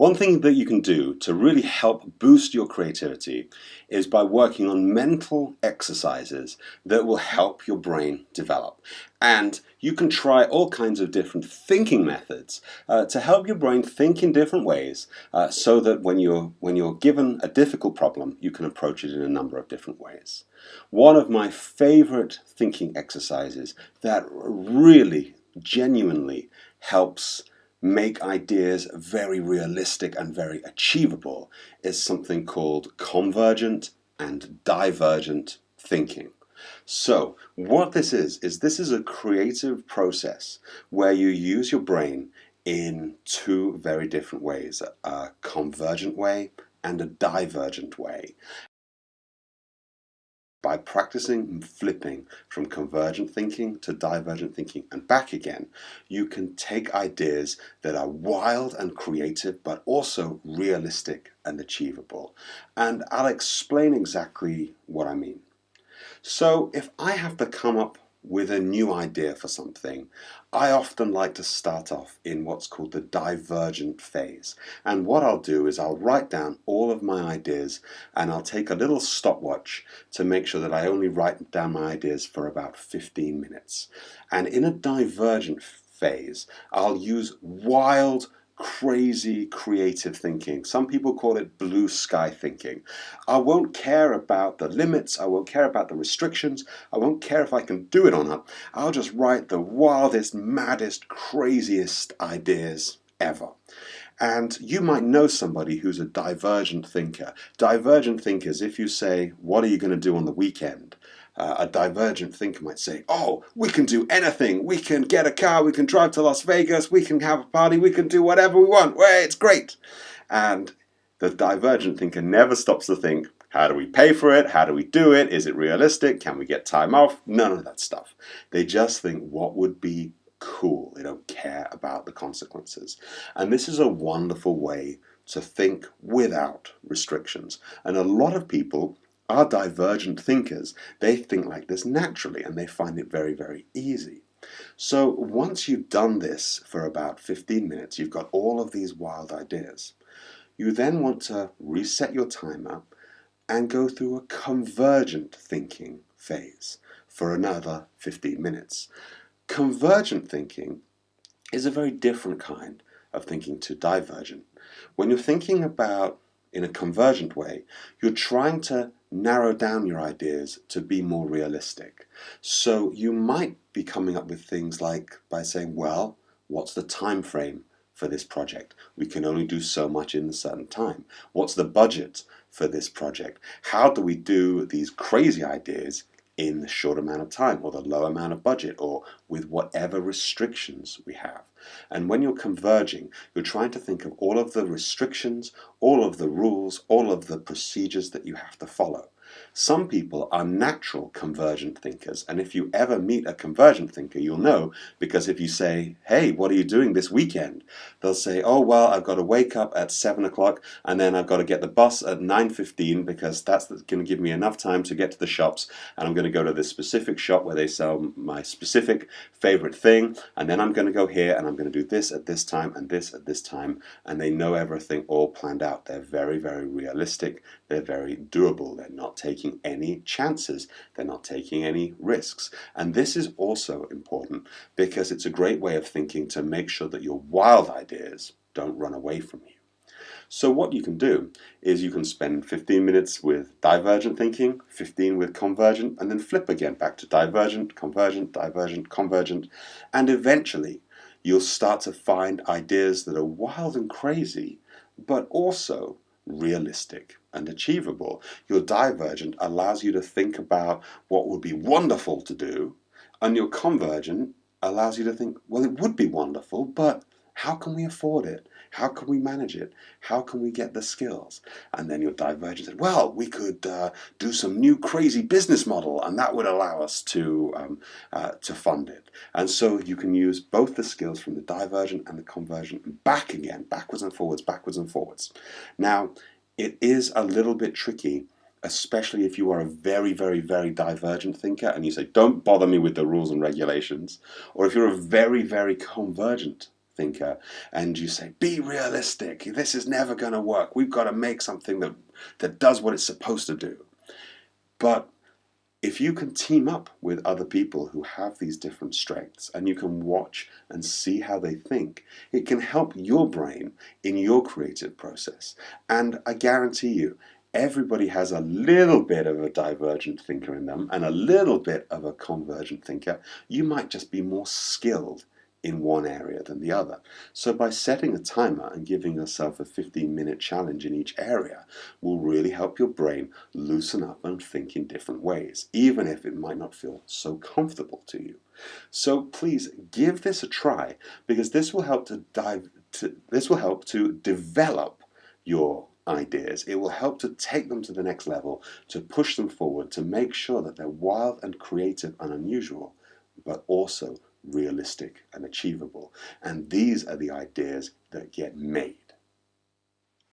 One thing that you can do to really help boost your creativity is by working on mental exercises that will help your brain develop. And you can try all kinds of different thinking methods to help your brain think in different ways so that when you're given a difficult problem, you can approach it in a number of different ways. One of my favorite thinking exercises that really genuinely helps make ideas very realistic and very achievable is something called convergent and divergent thinking. So what this is a creative process where you use your brain in two very different ways, a convergent way and a divergent way. By practicing flipping from convergent thinking to divergent thinking and back again, you can take ideas that are wild and creative but also realistic and achievable. And I'll explain exactly what I mean. So if I have to come up with a new idea for something, I often like to start off in what's called the divergent phase. And what I'll do is I'll write down all of my ideas and I'll take a little stopwatch to make sure that I only write down my ideas for about 15 minutes. And in a divergent phase, I'll use wild, crazy creative thinking. Some people call it blue sky thinking. I won't care about the limits, I won't care about the restrictions, I won't care if I can do it or not. I'll just write the wildest, maddest, craziest ideas ever. And you might know somebody who's a divergent thinker. Divergent thinkers, if you say, what are you going to do on the weekend? A divergent thinker might say, oh, we can do anything. We can get a car, we can drive to Las Vegas, we can have a party, we can do whatever we want. Well, it's great. And the divergent thinker never stops to think, how do we pay for it? How do we do it? Is it realistic? Can we get time off? None of that stuff. They just think what would be cool. They don't care about the consequences. And this is a wonderful way to think without restrictions. And a lot of people are divergent thinkers. They think like this naturally and they find it very, very easy. So once you've done this for about 15 minutes, you've got all of these wild ideas. You then want to reset your timer and go through a convergent thinking phase for another 15 minutes. Convergent thinking is a very different kind of thinking to divergent. When you're thinking about in a convergent way, you're trying to narrow down your ideas to be more realistic. So you might be coming up with things like by saying, well, what's the time frame for this project? We can only do so much in a certain time. What's the budget for this project? How do we do these crazy ideas in the short amount of time or the low amount of budget or with whatever restrictions we have? And when you're converging, you're trying to think of all of the restrictions, all of the rules, all of the procedures that you have to follow. Some people are natural convergent thinkers, and if you ever meet a convergent thinker, you'll know, because if you say, hey, what are you doing this weekend? They'll say, oh, well, I've got to wake up at 7 o'clock, and then I've got to get the bus at 9:15, because that's going to give me enough time to get to the shops, and I'm going to go to this specific shop where they sell my specific favorite thing, and then I'm going to go here, and I'm going to do this at this time, and this at this time, and they know everything all planned out. They're very, very realistic. They're very doable. They're not taking any chances. They're not taking any risks. And this is also important because it's a great way of thinking to make sure that your wild ideas don't run away from you. So what you can do is you can spend 15 minutes with divergent thinking, 15 with convergent, and then flip again back to divergent, convergent, divergent, convergent, and eventually you'll start to find ideas that are wild and crazy, but also realistic and achievable. Your divergent allows you to think about what would be wonderful to do, and your convergent allows you to think, well, it would be wonderful, but how can we afford it? How can we manage it? How can we get the skills? And then your divergent said, well, we could do some new crazy business model, and that would allow us to fund it. And so you can use both the skills from the divergent and the convergent back again, backwards and forwards, backwards and forwards. Now, it is a little bit tricky, especially if you are a very, very, very divergent thinker and you say, don't bother me with the rules and regulations, or if you're a very, very convergent thinker and you say, be realistic, this is never going to work, we've got to make something that does what it's supposed to do. But if you can team up with other people who have these different strengths and you can watch and see how they think, it can help your brain in your creative process. And I guarantee you, everybody has a little bit of a divergent thinker in them and a little bit of a convergent thinker. You might just be more skilled in one area than the other. So by setting a timer and giving yourself a 15-minute challenge in each area will really help your brain loosen up and think in different ways, even if it might not feel so comfortable to you. So please give this a try, because this will help to develop your ideas. It will help to take them to the next level, to push them forward, to make sure that they're wild and creative and unusual, but also realistic and achievable. And these are the ideas that get made.